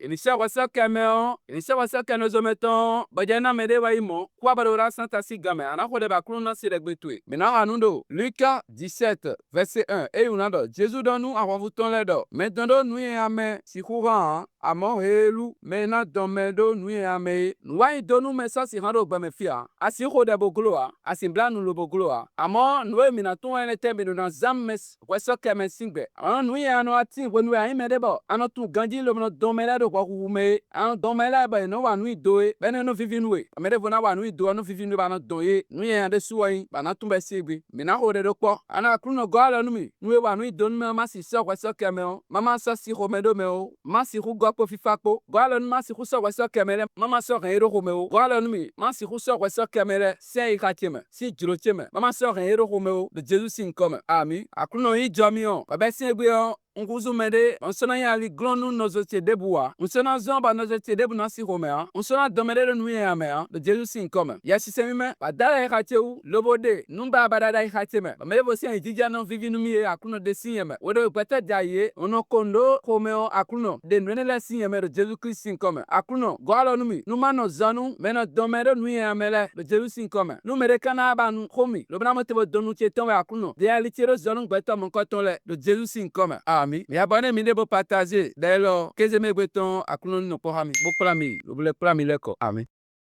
Inisa wasa kemeo, inisa wasa kenozometon, bajana mede waimo, kwa badora santa si game, anakode bakuluna si regbetue. Mina anundo, Lucas 17, verset 1. Et unado, Jésus donne nous avant vous ton ledo. Maintenant nous y ame si courant, amo helu, mena domedo nous y ame. Nous y donu mesa si rando bamefia. Asi rode bogloa, asi blanu lo bogloa. Amo nous y minaton ene tembe dans zammes, wesa keme singbe. An nous y ano ati, wenu ya imedebo. Ano tu ganji lo mno domeledo kwa kume. Ano domele ba no wa nous y doe, bene no vivinue. Amede vona wa nous y doe, no vivinue ba no doye. Nous y ande suwain, ba na tumbe sigbi. Mina rode do kwa. Ana kruno goala numi. Nous y wa nous y don me ma si so wesa keme. Mama sa si romedo meo. Ma si ru gwa po fifako. Goala numa si ru so wesa keme. Mama so renero romeo. Goala numi. Ma si ru so wesa keme. Si ikatime. Si jirotime. Mama so renero romeo. De Jésus sin comme. Ami. Akruno yi jomion. Babe si egbion. Nguzu mede, on sona yali glonu nozote debua. On sona zomba nozote debu nasi romea. On sona domede de nuye amea. De Jésus sin comme. Yasi semime, badala ikateu, lobode, numba badada ikatime. Bamede vosi en jija non vivi numie akuno de sinyeme. Wede pete jaye, ono kondo, romeo akuno. De nwenele sinyeme de Jésus Christ sin comme. Akuno, goalo numi, numano zanu, meno domede nuye amele, de Jésus sin comme. Numere kana abanu, komi, lobna tebo donu chetonwe akuno. De alitiro zonu beto mon kotonle, de Jésus sin comme. Mi abonné mi debo partager dès lors que je me beton à clone no pohami bo prami le leko ami.